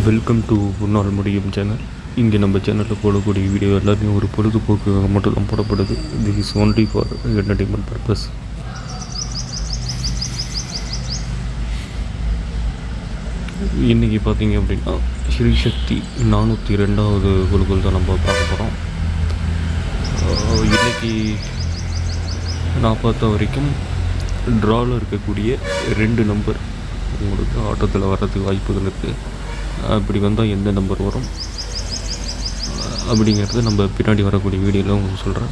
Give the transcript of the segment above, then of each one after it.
Welcome to உன்னால் முடியும் channel. இங்கே நம்ம சேனலில் போடக்கூடிய வீடியோ எல்லாருமே ஒரு பொழுதுபோக்குக்காக மட்டும் தான் போடப்படுது. This is only for entertainment purpose. இன்றைக்கி பார்த்தீங்க அப்படின்னா ஸ்ரீசக்தி 402வது குழுக்கள் தான் நம்ம பார்க்க போகிறோம். இன்றைக்கி நான் பார்த்த வரைக்கும் ட்ராவில் இருக்கக்கூடிய 2 நம்பர் உங்களுக்கு ஆட்டத்தில் வர்றதுக்கு வாய்ப்புகள் இருக்குது. அப்படி வந்தால் எந்த நம்பர் வரும் அப்படிங்கிறது நம்ம பின்னாடி வரக்கூடிய வீடியோவில் உங்களுக்கு சொல்கிறேன்.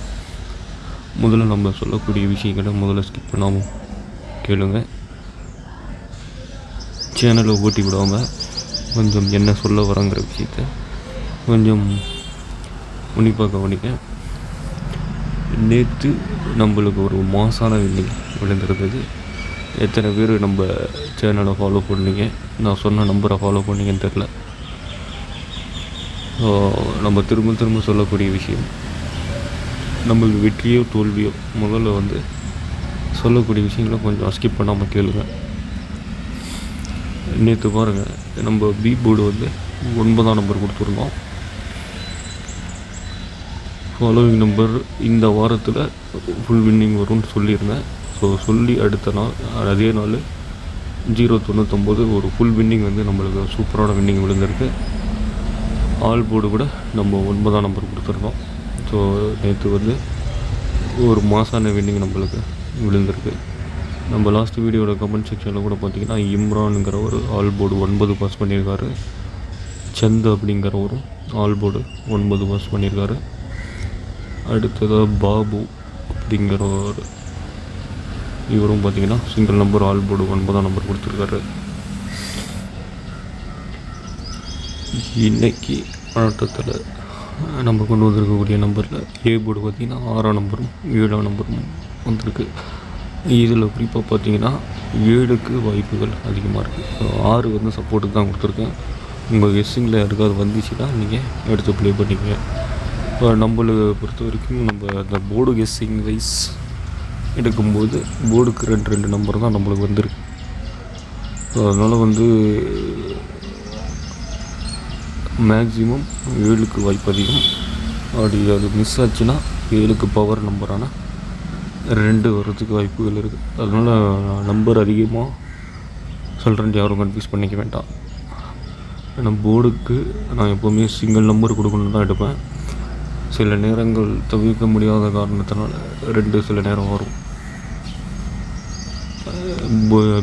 முதல்ல நம்ம சொல்லக்கூடிய விஷயங்களை முதல்ல ஸ்கிப் பண்ணாமல் கேளுங்க. சேனலை ஓட்டி விடாமல் கொஞ்சம் என்ன சொல்ல வரங்கிற விஷயத்த கொஞ்சம் உன்னிப்பாக கவனிக்க. நேற்று நம்மளுக்கு ஒரு மாசான வின்னிங் விழுந்திருந்தது. எத்தனை பேர் நம்ம சேனலை ஃபாலோ பண்ணீங்க, நான் சொன்ன நம்பரை ஃபாலோ பண்ணிங்கன்னு தெரில. நம்ம திரும்ப சொல்லக்கூடிய விஷயம், நம்மளுக்கு வெற்றியோ தோல்வியோ முதல்ல சொல்லக்கூடிய விஷயங்களை கொஞ்சம் ஸ்கிப் பண்ணாமல் கேளுங்க. நேற்று பாருங்கள், நம்ம பி போர்டு 9ஆம் நம்பர் கொடுத்துருந்தோம். ஃபாலோவிங் நம்பர் இந்த வாரத்தில் ஃபுல் வின்னிங் வரும்னு சொல்லியிருந்தேன். ஸோ சொல்லி அடுத்த நாள் அதே நாள் 099 ஒரு ஃபுல் வின்னிங் நம்மளுக்கு சூப்பரான வின்னிங் விழுந்திருக்கு. ஆல் போர்டு கூட நம்ம 9ஆம் நம்பர் கொடுத்துருந்தோம். ஸோ நேற்று ஒரு மாசான வின்னிங் நம்மளுக்கு விழுந்திருக்கு. நம்ம லாஸ்ட் வீடியோட கமெண்ட் செக்ஷனில் கூட பார்த்திங்கன்னா இம்ரானுங்கிற ஒரு ஆல் போர்டு 9 பாஸ் பண்ணியிருக்காரு. சந்த் அப்படிங்கிறவரும் ஆல் போர்டு 9 பாஸ் பண்ணியிருக்காரு. அடுத்ததாக பாபு அப்படிங்கிற ஒரு இவரும் பார்த்திங்கன்னா சிங்கிள் நம்பர் ஆல் போர்டு 9ஆம் நம்பர் கொடுத்துருக்காரு. இன்றைக்கி ஆட்டத்தில் நம்ம கொண்டு வந்திருக்கக்கூடிய நம்பரில் ஏ போர்டு பார்த்திங்கன்னா 6ஆம் நம்பரும் 7ஆம் நம்பரும் வந்திருக்கு. இதில் குறிப்பாக பார்த்திங்கன்னா 7க்கு வாய்ப்புகள் அதிகமாக இருக்குது. 6 சப்போர்ட்டுக்கு தான் கொடுத்துருக்கேன். உங்கள் கெஸ்ஸிங்கில் யாருக்காவது வந்துச்சுன்னா நீங்கள் எடுத்து ப்ளே பண்ணிக்கங்க. இப்போ நம்மளை பொறுத்த வரைக்கும் நம்ம அந்த போர்டு கெஸ்ஸிங் வைஸ் எடுக்கும்போது போர்டுக்கு 2 நம்பர் தான் நம்மளுக்கு வந்திருக்கு. அதனால் மேக்ஸிமம் 7க்கு வாய்ப்பு அதிகம். அப்படி அது மிஸ் ஆச்சுன்னா 7க்கு பவர் நம்பரான 2 வர்றதுக்கு வாய்ப்புகள் இருக்குது. அதனால் நம்பர் அதிகமாக சொல்கிறேன், யாரும் கன்ஃபியூஸ் பண்ணிக்க வேண்டாம். ஏன்னா போர்டுக்கு நான் எப்போவுமே சிங்கிள் நம்பர் கொடுக்கணுன்னு தான் எடுப்பேன். சில நேரங்கள் தவிர்க்க முடியாத காரணத்தினால 2 சில நேரம் வரும்.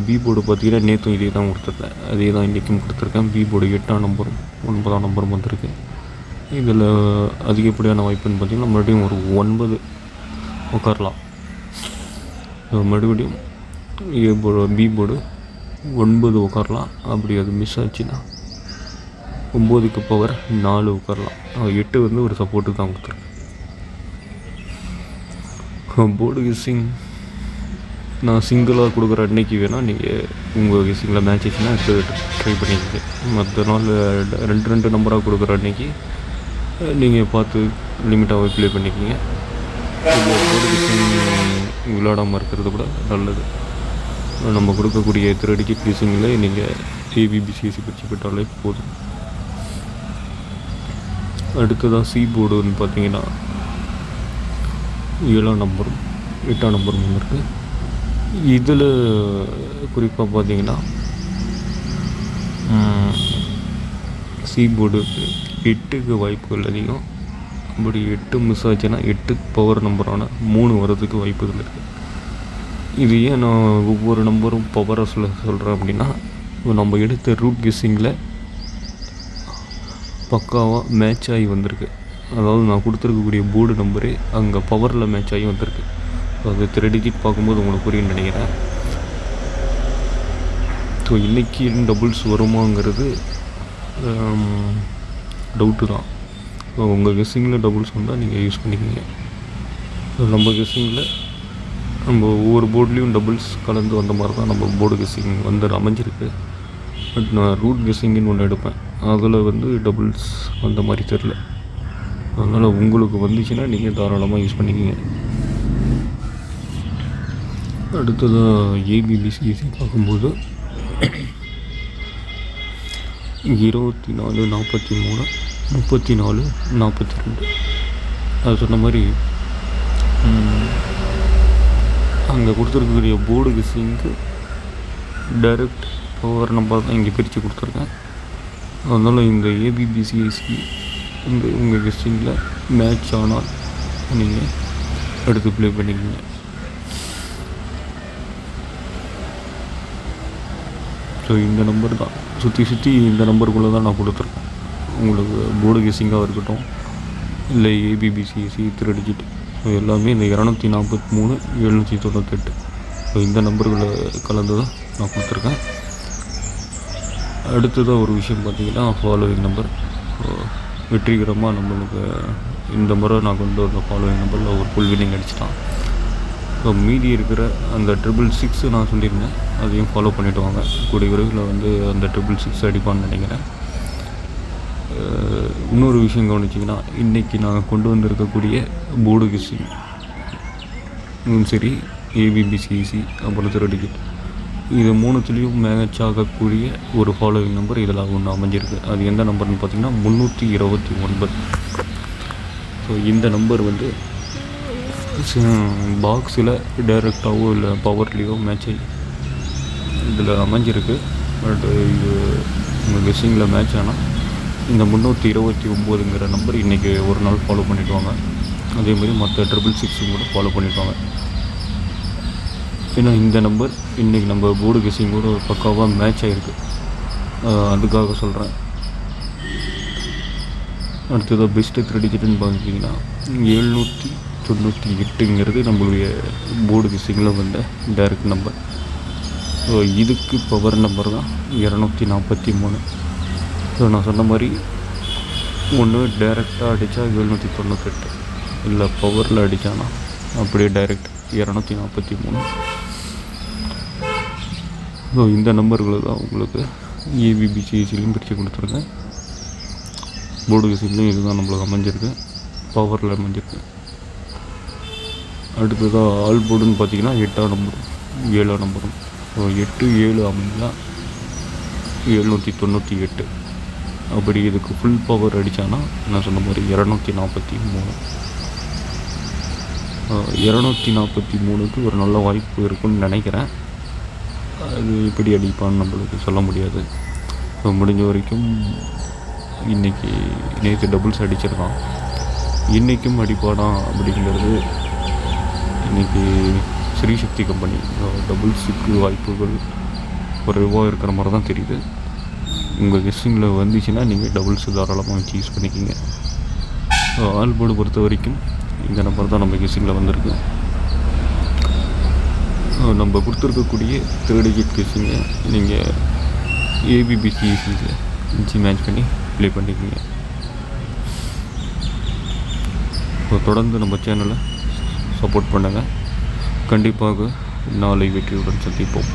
பி போர்டு பார்த்திங்கன்னா நேற்றும் இதே தான் கொடுத்துருக்கேன், அதே தான் இன்றைக்கும் கொடுத்துருக்கேன். பி போர்டு 8ஆம் நம்பரும் 9ஆம் நம்பரும் வந்திருக்கு. இதில் அதிகப்படியான வாய்ப்புன்னு பார்த்திங்கன்னா மறுபடியும் ஒரு 9 உட்காரலாம். மறுபடியும் ஏ போர்டு பி போர்டு 9 உட்காரலாம். அப்படி அது மிஸ் ஆச்சுன்னா 9க்கு பவர் 4 உட்காரலாம். 8 ஒரு சப்போர்ட்டு தான் கொடுத்துருக்கேன். போர்டு கெஸ்ஸிங் நான் சிங்கிளாக கொடுக்குற அன்னைக்கு வேணால் நீங்கள் உங்கள் கெஸ்ஸிங்கில் மேட்ச் ஆச்சுன்னா ட்ரை பண்ணிக்கங்க. மற்ற நாள் 2 நம்பராக கொடுக்குற அன்னைக்கு நீங்கள் பார்த்து லிமிட்டாகவே ப்ளே பண்ணிக்கிங்க. போர்டு கெஸ்ஸிங் விளையாடாமல் இருக்கிறது கூட நல்லது. நம்ம கொடுக்கக்கூடிய 8 டிஜிட் கெஸ்ஸிங்கில் நீங்கள் ஏபிபிசிஎஸ்சி பற்றி பெற்றாலே போதும். அடுத்ததாக சி போர்டுன்னு பார்த்தீங்கன்னா 7ஆம் நம்பரும் 8ஆம் நம்பரும் இருக்குது. இதில் குறிப்பாக பார்த்தீங்கன்னா சி போர்டுக்கு 8க்கு வாய்ப்புகள் அதிகம். அப்படி 8 மிஸ் ஆச்சுன்னா 8க்கு பவர் நம்பரான 3 வர்றதுக்கு வாய்ப்புகள் இருக்குது. இது ஏன் நான் ஒவ்வொரு நம்பரும் பவரை சொல்கிறேன் அப்படின்னா, நம்ம எடுத்த ரூட் கெஸ்ஸிங்கில் பக்காவாக மேட்ச் ஆகி வந்திருக்கு. அதாவது நான் கொடுத்துருக்கக்கூடிய போர்டு நம்பரு அங்கே பவரில் மேட்ச் ஆகி வந்திருக்கு. அது 3 டிஜிட் பார்க்கும்போது உங்களுக்கு புரியும்னு நினைக்கிறேன். ஸோ இன்றைக்கி டபுள்ஸ் வருமாங்கிறது டவுட்டு தான். உங்கள் கெஸ்ஸிங்கில் டபுள்ஸ் வந்தால் நீங்கள் யூஸ் பண்ணிக்கிங்க. நம்ம கெஸ்ஸிங்கில் நம்ம ஒவ்வொரு போர்ட்லேயும் டபுள்ஸ் கலந்து வந்த மாதிரி தான் நம்ம போர்டு கெஸ்ஸிங் அமைஞ்சிருக்கு. பட் நான் ரூட் கெஸ்ஸிங்குன்னு ஒன்று எடுப்பேன், அதில் டபுள்ஸ் வந்த மாதிரி தெரில. அதனால் உங்களுக்கு வந்துச்சுன்னா நீங்கள் தாராளமாக யூஸ் பண்ணிக்கிங்க. அடுத்ததாக ஏபிபிசிஎஸ்சி பார்க்கும்போது 24 43 34 42. அது சொன்ன மாதிரி அங்கே கொடுத்துருக்கக்கூடிய போர்டு கெஸ்ஸிங்க்கு டைரக்ட் பவர் நம்பர் தான் இங்கே பிரித்து கொடுத்துருக்கேன். அதனால் இந்த ஏபிபிசிஐசி இந்த உங்கள் கெஸ்ஸிங்கில் மேட்ச் ஆனால் நீங்கள் எடுத்து ப்ளே பண்ணிக்கிங்க. ஸோ இந்த நம்பர் தான் சுற்றி இந்த நம்பருக்குள்ளே தான் நான் கொடுத்துருக்கேன். உங்களுக்கு போர்டு கெஸ்ஸிங்காக இருக்கட்டும் இல்லை ஏபிபிசிசி 3 டிஜிட் எல்லாமே இந்த 243 798 ஸோ இந்த நம்பர்களை கலந்து தான் நான் கொடுத்துருக்கேன். அடுத்ததாக ஒரு விஷயம் பார்த்திங்கன்னா ஃபாலோவிங் நம்பர் வெற்றிகரமாக நம்மளுக்கு இந்த முறை நான் கொண்டு வந்த ஃபாலோவிங் நம்பரில் ஒரு ஃபுல் வின்னிங் அடிச்சிட்டான். ஸோ மீதி இருக்கிற அந்த 666 நான் சொல்லியிருந்தேன், அதையும் ஃபாலோ பண்ணிவிட்டு வாங்க. கூடிய விரைவில் வந்து அந்த 666 அடிப்பான்னு நினைக்கிறேன். இன்னொரு விஷயம் கவனிச்சிங்கன்னா இன்றைக்கி நாங்கள் கொண்டு வந்திருக்கக்கூடிய போர்டு கெஸ்ஸிங் சரி ஏபிபிசிசி அப்புறம் 3 டிஜிட் இது 3த்துலேயும் மேட்ச் ஆகக்கூடிய ஒரு ஃபாலோவிங் நம்பர் இதில் ஒன்று அமைஞ்சிருக்கு. அது எந்த நம்பர்னு பார்த்திங்கன்னா 329. ஸோ இந்த நம்பர் வந்து பாக்ஸில் டைரெக்டாகவோ இல்லை பவர்லேயோ மேட்ச் ஆகி இதில் அமைஞ்சிருக்கு. பட் இது உங்கள் கெஸ்ஸிங்கில் மேட்ச் ஆனால் இந்த 329ங்கிற நம்பர் இன்றைக்கி ஒரு நாள் ஃபாலோ பண்ணிவிடுவாங்க. அதேமாதிரி மற்ற 666 கூட ஃபாலோ பண்ணிவிடுவாங்க. ஏன்னா இந்த நம்பர் இன்றைக்கி நம்ம போர்டு கெஸ்ஸிங் கூட பக்காவாக மேட்ச் ஆகிருக்கு, அதுக்காக சொல்கிறேன். அடுத்ததாக பெஸ்ட்டு 3 டிஜிட்னு பார்த்திங்கன்னா 798ங்கிறது நம்மளுடைய போர்டு கெஸ்ஸிங்கில் வந்த டைரக்ட் நம்பர். ஸோ இதுக்கு பவர் நம்பர் தான் 243. ஸோ நான் சொன்ன மாதிரி ஒன்று டைரெக்டாக அடித்தா 798 இல்லை பவரில் அடித்தானா அப்படியே டைரெக்ட் 243. ஸோ இந்த நம்பர்களை தான் உங்களுக்கு ஏபிபிசிசிலையும் பிரித்து கொடுத்துருக்கேன். போர்டு கெஸ்ஸிங்லையும் இதுதான் நம்மளுக்கு அமைஞ்சிருக்கு, பவரில் அமைஞ்சிருக்கு. அடுத்ததாக ஆல் போர்டுன்னு பார்த்திங்கன்னா 8ஆம் நம்பரும் 7ஆம் நம்பரும். ஸோ 8 7 அமைஞ்சால் 798. அப்படி இதுக்கு ஃபுல் பவர் அடித்தானா நான் சொன்ன மாதிரி 243. 243க்கு ஒரு நல்ல வாய்ப்பு இருக்குன்னு நினைக்கிறேன். அது எப்படி அடிப்பான்னு நம்மளுக்கு சொல்ல முடியாது. ஸோ முடிஞ்ச வரைக்கும் இன்றைக்கி நேற்று டபுள்ஸ் அடிச்சிருக்கான், இன்றைக்கும் அடிப்பானா அப்படிங்கிறது இன்றைக்கி ஸ்ரீசக்தி கம்பெனி டபுள்ஸுக்கு வாய்ப்புகள் குறைவாக இருக்கிற மாதிரி தான் தெரியுது. உங்கள் கெஸ்ஸிங்கில் வந்துச்சுன்னா நீங்கள் டபுள்ஸ் தாராளமாக வச்சு யூஸ் பண்ணிக்கிங்க. ஆல் போர்டு பொறுத்த வரைக்கும் இந்த நம்பர் தான் நம்ம கெஸ்ஸிங்கில் வந்திருக்கு. நம்ம கொடுத்துருக்கக்கூடிய 3 டிஜிட் கெஸ்ஸிங்கை நீங்கள் ஏபிபிசிசியில் வச்சு மேட்ச் பண்ணி ப்ளே பண்ணிக்கிங்க. தொடர்ந்து நம்ம சேனலை சப்போர்ட் பண்ணுங்கள். கண்டிப்பாக நாளை வெற்றியுடன் சந்திப்போம்.